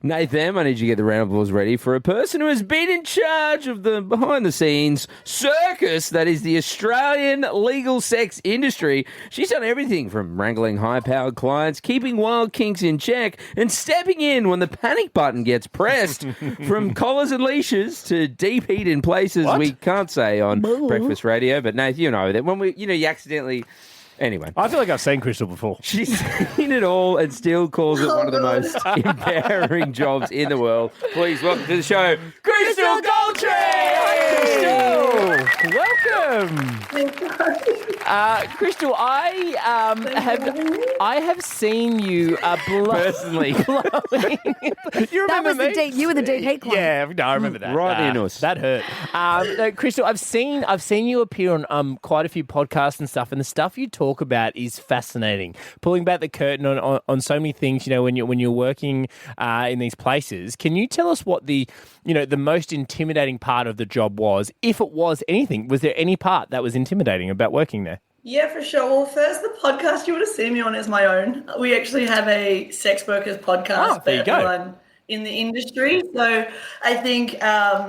Nathan, I need you to get the round of applause ready for a person who has been in charge of the behind-the-scenes circus that is the Australian legal sex industry. She's done everything from wrangling high-powered clients, keeping wild kinks in check, and stepping in when the panic button gets pressed. From collars and leashes to deep heat in places we can't say on breakfast radio. But Nathan, you know that when you accidentally... Anyway. I feel like I've seen Crystal before. She's seen it all and still calls it one of the most empowering jobs in the world. Please welcome to the show, Crystal Goldtree! Hi, Crystal! Welcome! Crystal, I have seen you personally. You remember me? You were the DP client. Yeah, no, I remember that. Right in us. That hurt. No, Crystal, I've seen you appear on quite a few podcasts and stuff, and the stuff you talk about is fascinating. Pulling back the curtain on so many things, when you're working in these places. Can you tell us what the most intimidating part of the job was, if it was anything? Was there any part that was intimidating about working there? Yeah, for sure. Well, first, the podcast you would have seen me on is my own. We actually have a sex workers podcast for everyone in the industry. So I think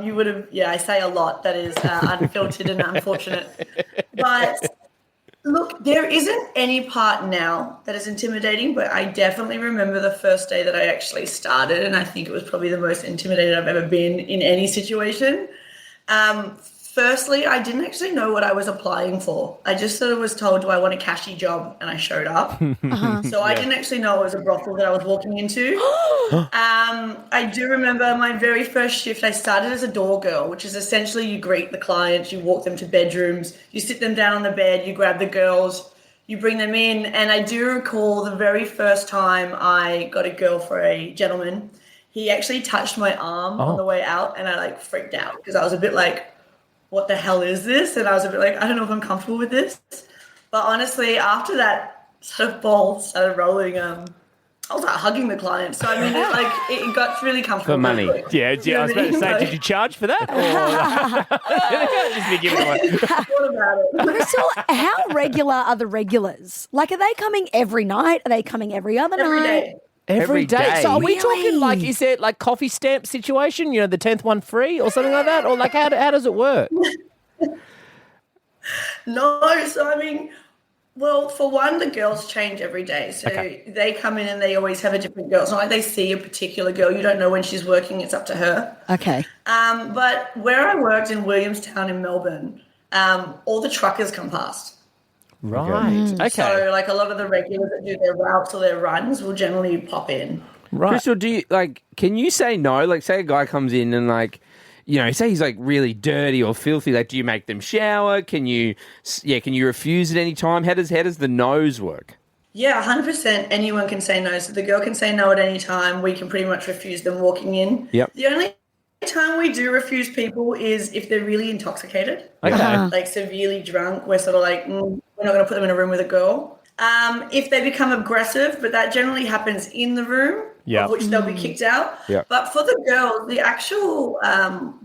you would have, I say a lot that is unfiltered and unfortunate. But look, there isn't any part now that is intimidating, but I definitely remember the first day that I actually started, and I think it was probably the most intimidated I've ever been in any situation. Firstly, I didn't actually know what I was applying for. I just sort of was told, do I want a cashy job? And I showed up. So I didn't actually know it was a brothel that I was walking into. I do remember my very first shift, I started as a door girl, which is essentially you greet the clients, you walk them to bedrooms, you sit them down on the bed, you grab the girls, you bring them in. And I do recall the very first time I got a girl for a gentleman, he actually touched my arm on the way out, and I freaked out because I was a bit like, what the hell is this? And I was a bit like, I don't know if I'm comfortable with this. But honestly, after that sort of ball started rolling, I was hugging the client. So I mean, it got really comfortable. For money. Yeah, I was about to say, did you charge for that? Just be giving away. What about it? Crystal, how regular are the regulars? Are they coming every night? Are they coming every other night? Every day. Every day. So are we Really? talking is it coffee stamp situation, the 10th one free or something like that? Or how does it work? No, so I mean, well, for one, the girls change every day. So they come in and they always have a different girl. It's not like they see a particular girl. You don't know when she's working. It's up to her. Okay. But where I worked in Williamstown in Melbourne, all the truckers come past. Right. Okay. So a lot of the regulars that do their routes or their runs will generally pop in. Right. Crystal, do you can you say no? Say a guy comes in and say he's really dirty or filthy. Do you make them shower? Can you refuse at any time? How does the no's work? Yeah, 100%. Anyone can say no. So the girl can say no at any time. We can pretty much refuse them walking in. Yep. The only time we do refuse people is if they're really intoxicated. Okay. Severely drunk. We're sort of we're not going to put them in a room with a girl. If they become aggressive, but that generally happens in the room, of which they'll be kicked out. Yeah. But for the girls, the actual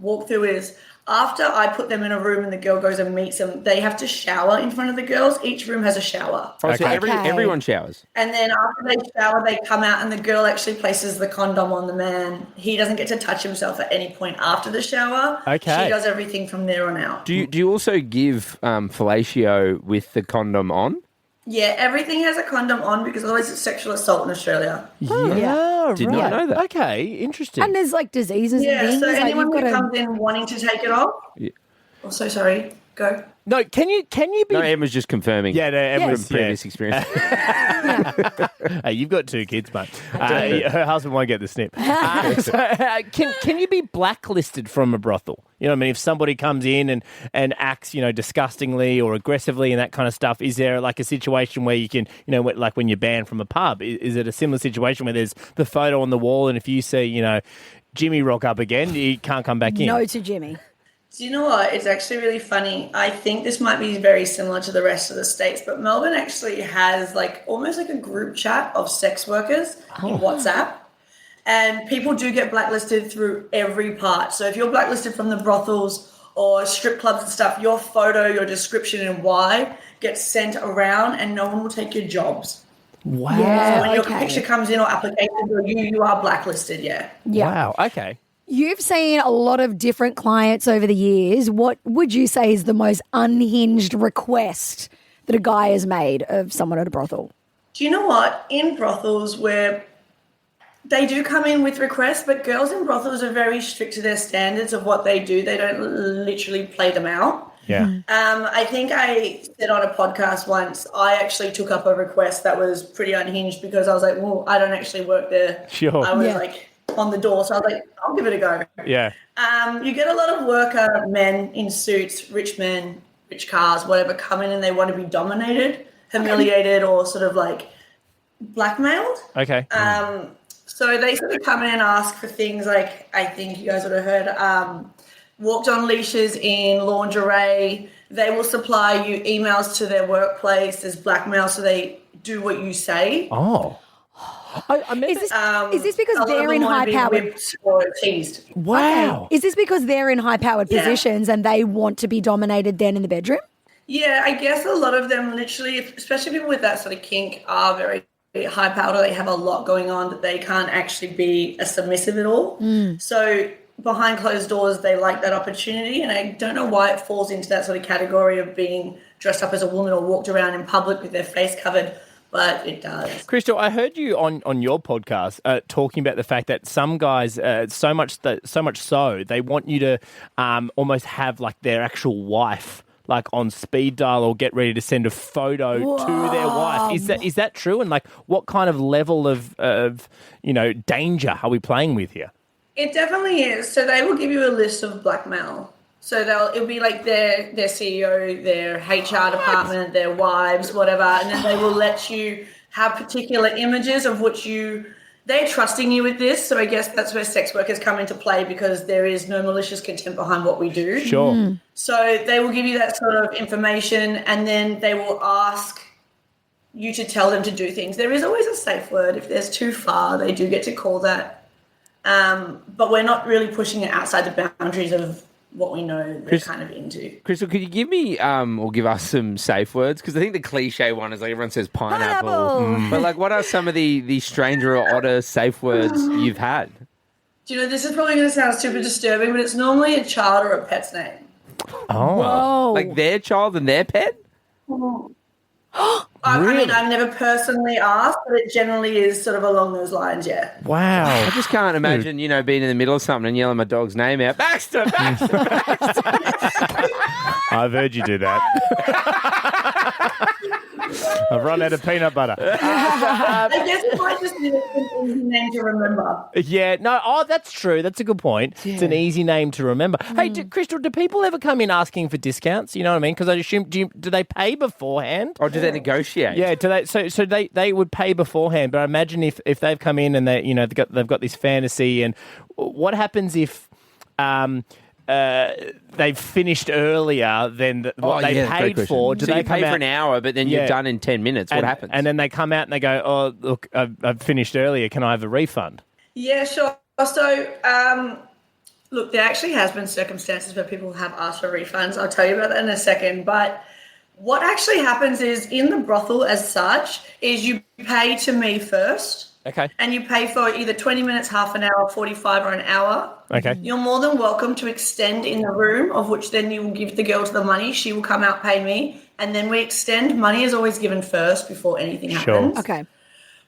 walkthrough is after I put them in a room and the girl goes and meets them, they have to shower in front of the girls. Each room has a shower. Oh, so everyone showers. And then after they shower, they come out and the girl actually places the condom on the man. He doesn't get to touch himself at any point after the shower. Okay. She does everything from there on out. Do you also give fellatio with the condom on? Yeah, everything has a condom on because otherwise it's sexual assault in Australia. Yeah. Did not know that. Okay, interesting. And there's diseases and things. So anyone you've who got comes in wanting to take it off. Yeah. Oh, so sorry. Go. No, can you be? No, Emma's just confirming. Yeah, no, Emma's from previous experience. Hey, you've got 2 kids, mate. Her husband won't get the snip. Can you be blacklisted from a brothel? You know what I mean? If somebody comes in and acts, disgustingly or aggressively and that kind of stuff, is there a situation where you can, when you're banned from a pub, is it a similar situation where there's the photo on the wall and if you see, Jimmy rock up again, you can't come back in? No to Jimmy. Do you know what? It's actually really funny. I think this might be very similar to the rest of the states, but Melbourne actually has almost a group chat of sex workers in WhatsApp. And people do get blacklisted through every part. So if you're blacklisted from the brothels or strip clubs and stuff, your photo, your description and why gets sent around and no one will take your jobs. Wow. Yeah. So when your Okay. picture comes in or applications or you are blacklisted, yeah. Yeah. Wow. Okay. You've seen a lot of different clients over the years. What would you say is the most unhinged request that a guy has made of someone at a brothel? Do you know what? In brothels where they do come in with requests, but girls in brothels are very strict to their standards of what they do. They don't literally play them out. Yeah. I think I said on a podcast once, I actually took up a request that was pretty unhinged because I was like, well, I don't actually work there. Sure. I was Yeah. like on the door. So I was like, I'll give it a go. Yeah. You get a lot of worker men in suits, rich men, rich cars, whatever, come in and they want to be dominated, humiliated, or sort of like blackmailed. Okay. So they sort of come in and ask for things like, I think you guys would have heard, walked on leashes in lingerie. They will supply you emails to their workplace as blackmail, so they do what you say. Oh. I mean, Is this because A lot of they're them in want to be high-powered? whipped or teased. wow. Is this because they're in high-powered Yeah. positions and they want to be dominated then in the bedroom? Yeah, I guess a lot of them literally, especially people with that sort of kink, are very high powered, or they have a lot going on that they can't actually be a submissive at all. So behind closed doors, they like that opportunity. And I don't know why it falls into that sort of category of being dressed up as a woman or walked around in public with their face covered, but it does. Crystal, I heard you on your podcast talking about the fact that some guys, so much so, they want you to almost have like their actual wife like on speed dial or get ready to send a photo to their wife. Is that true? And like, what kind of level of danger are we playing with here? It definitely is. So they will give you a list of blackmail. So it'll be like their CEO, their HR department, their wives, whatever, and then they will let you have particular images of which they're trusting you with this. So I guess that's where sex workers come into play, because there is no malicious content behind what we do. Sure. So they will give you that sort of information, and then they will ask you to tell them to do things. There is always a safe word. If there's too far, they do get to call that. But we're not really pushing it outside the boundaries of what we know they're kind of into. Crystal, could you give me or give us some safe words? Because I think the cliche one is like everyone says pineapple. But like, what are some of the stranger or odder safe words you've had? Do you know, this is probably going to sound super disturbing, but it's normally a child or a pet's name. Oh. Whoa. Like their child and their pet? I mean, I've never personally asked, but it generally is sort of along those lines, yeah. Wow. I just can't imagine, being in the middle of something and yelling my dog's name out. Baxter, Baxter, Baxter. I've heard you do that. I've run out of peanut butter. I guess it might just be an easy name to remember. Yeah, no, that's true. That's a good point. It's an easy name to remember. Hey, Crystal, do people ever come in asking for discounts? You know what I mean? Because I assume, do they pay beforehand? Or do they negotiate? Yeah, do they? So they would pay beforehand. But I imagine if they've come in and they've got this fantasy, and what happens if they've finished earlier than what they paid for? Do so they you pay come for out, an hour, but then you're done in 10 minutes. What happens? And then they come out and they go, "Oh, look, I've finished earlier. Can I have a refund?" Yeah, sure. So, look, there actually has been circumstances where people have asked for refunds. I'll tell you about that in a second. But what actually happens is, in the brothel as such, is you pay to me first. Okay. And you pay for either 20 minutes, half an hour, 45 or an hour. Okay. You're more than welcome to extend in the room, of which then you will give the girl to the money. She will come out, pay me, and then we extend. Money is always given first before anything happens. Okay.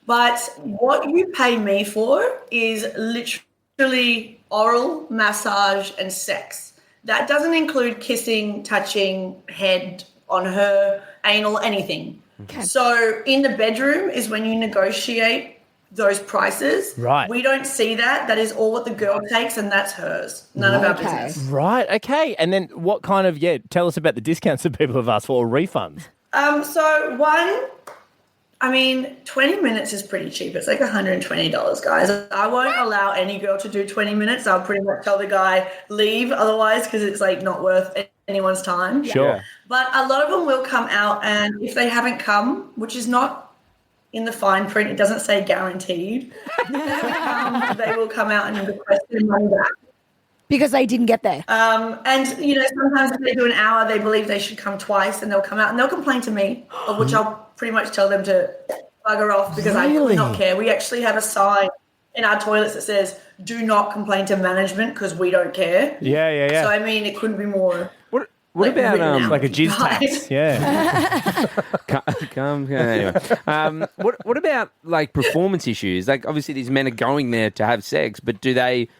But what you pay me for is literally oral, massage, and sex. That doesn't include kissing, touching, head on her, anal, anything. Okay. So in the bedroom is when you negotiate those prices. Right. We don't see that. That is all what the girl takes, and that's hers. None of our business. Right. Okay. And then what kind of tell us about the discounts that people have asked for, or refunds. So 20 minutes is pretty cheap. It's like $120, guys. I won't allow any girl to do 20 minutes. I'll pretty much tell the guy, leave otherwise, because it's like not worth anyone's time. Sure. But a lot of them will come out, and if they haven't come, which is not in the fine print, it doesn't say guaranteed, they will come out and request their money back. Because they didn't get there. And sometimes if they do an hour, they believe they should come twice, and they'll come out and they'll complain to me, of which I'll pretty much tell them to bugger off because I could not care. We actually have a sign in our toilets that says, do not complain to management because we don't care. Yeah. So, I mean, it couldn't be more... What about like a jizz tax? Yeah. Anyway, what about like performance issues? Like obviously these men are going there to have sex, but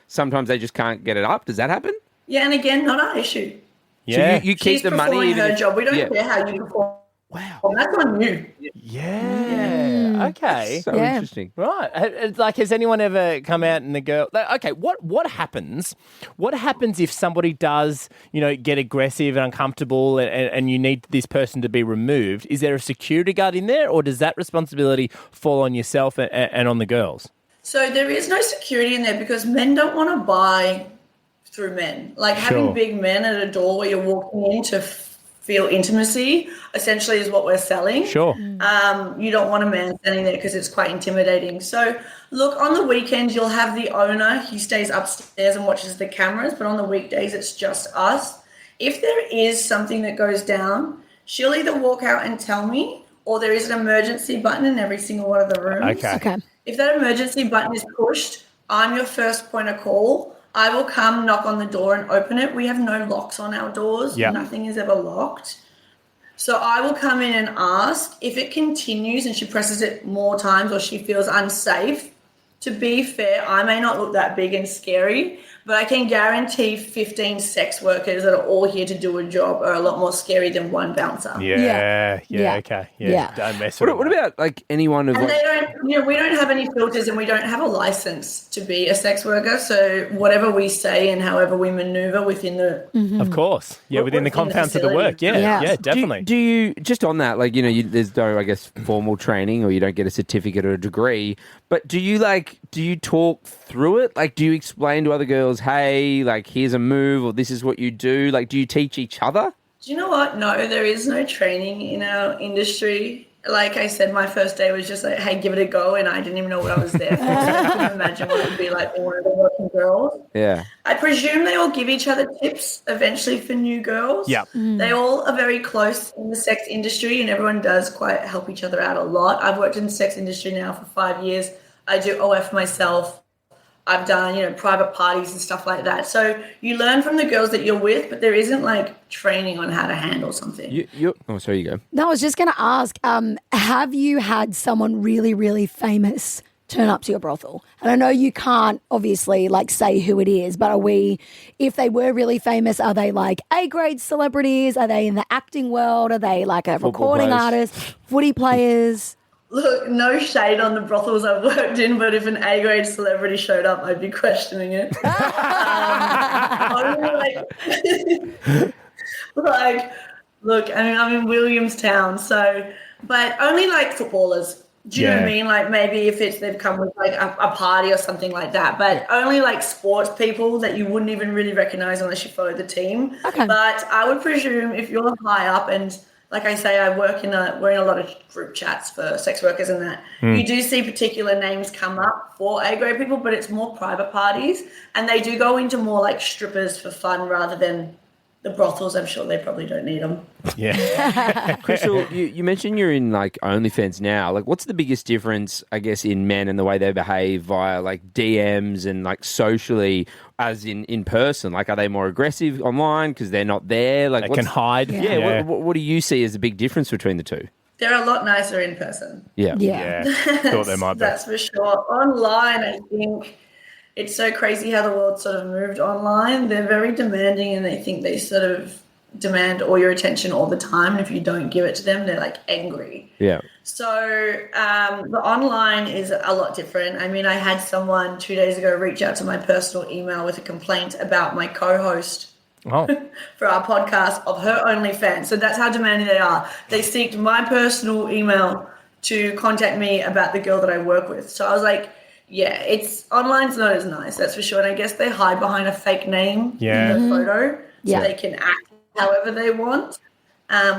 sometimes they just can't get it up? Does that happen? Yeah, and again, not our issue. Yeah. So you keep She's the money. performing her job. We don't care how you perform. Wow. Well, that's on you. Yeah. Okay. So interesting. Right. Like, has anyone ever come out and the girl... Okay, what happens? What happens if somebody does, get aggressive and uncomfortable and you need this person to be removed? Is there a security guard in there or does that responsibility fall on yourself and on the girls? So there is no security in there because men don't want to buy through men. Like having big men at a door where you're walking in to feel intimacy essentially is what we're selling. Sure. You don't want a man standing there because it's quite intimidating. So look, on the weekends you'll have the owner. He stays upstairs and watches the cameras, but on the weekdays it's just us. If there is something that goes down, she'll either walk out and tell me, or there is an emergency button in every single one of the rooms. Okay. If that emergency button is pushed, I'm your first point of call. I will come, knock on the door and open it. We have no locks on our doors. Yep. Nothing is ever locked. So I will come in and ask. If it continues and she presses it more times or she feels unsafe, to be fair, I may not look that big and scary, but I can guarantee 15 sex workers that are all here to do a job are a lot more scary than one bouncer. Yeah. Yeah. Okay. Yeah. Don't mess with What about like anyone of And like, they don't, we don't have any filters and we don't have a license to be a sex worker. So whatever we say and however we maneuver within the... Of course. Yeah, within the confines of the work. Yeah, definitely. Do you just on that, like, there's no, I guess, formal training or you don't get a certificate or a degree, but do you talk through it? Like, do you explain to other girls, hey, like, here's a move or this is what you do? Like, do you teach each other? Do you know what? No, there is no training in our industry. Like I said, my first day was just like, hey, give it a go. And I didn't even know what I was there for. So I couldn't imagine what it would be like being one of the working girls. Yeah. I presume they all give each other tips eventually for new girls. Yeah. They all are very close in the sex industry and everyone does quite help each other out a lot. I've worked in the sex industry now for 5 years. I do OF myself. I've done, private parties and stuff like that. So you learn from the girls that you're with, but there isn't like training on how to handle something. Sorry, you go. No, I was just going to ask, have you had someone really, really famous turn up to your brothel? And I know you can't obviously like say who it is, but if they were really famous, are they like A-grade celebrities? Are they in the acting world? Are they like a recording artist, footy players? Look, no shade on the brothels I've worked in, but if an A-grade celebrity showed up, I'd be questioning it. Look, I mean, I'm in Williamstown, but only like footballers. Do you know what I mean? Like maybe if they've come with like a party or something like that, but only like sports people that you wouldn't even really recognize unless you follow the team. Okay. But I would presume if you're high up and like I say, we're in a lot of group chats for sex workers and that. You do see particular names come up for A-grade people, but it's more private parties. And they do go into more like strippers for fun rather than the brothels. I'm sure they probably don't need them. Yeah. Crystal, you mentioned you're in like OnlyFans now. Like, what's the biggest difference, I guess, in men and the way they behave via like DMs and like socially as in person? Like, are they more aggressive online because they're not there? Like, they can hide. Yeah. What do you see as the big difference between the two? They're a lot nicer in person. Yeah. Thought they might be. That's for sure. Online, I think it's so crazy how the world sort of moved online. They're very demanding and they think they sort of demand all your attention all the time. And if you don't give it to them, they're like angry. Yeah. So the online is a lot different. I mean, I had someone 2 days ago reach out to my personal email with a complaint about my co-host for our podcast of her OnlyFans. So that's how demanding they are. They seeked my personal email to contact me about the girl that I work with. So I was like, yeah, online's not as nice, that's for sure. And I guess they hide behind a fake name in the photo so they can act however they want,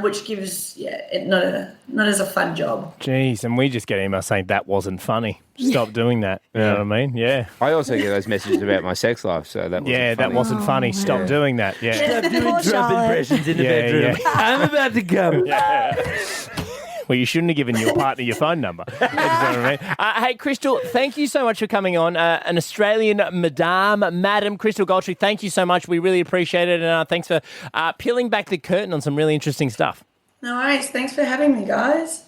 which gives it not as a fun job. Jeez, and we just get emails saying that wasn't funny. Stop doing that. You know what I mean? Yeah. I also get those messages about my sex life, so that wasn't funny. That wasn't funny. Stop doing that. Yeah. Stop doing Trump impressions in the bedroom. Yeah. I'm about to come. Well, you shouldn't have given your partner your phone number. You know what I mean? Hey, Crystal, thank you so much for coming on. An Australian Madam Crystal Goltry, thank you so much. We really appreciate it. And thanks for peeling back the curtain on some really interesting stuff. No worries. Thanks for having me, guys.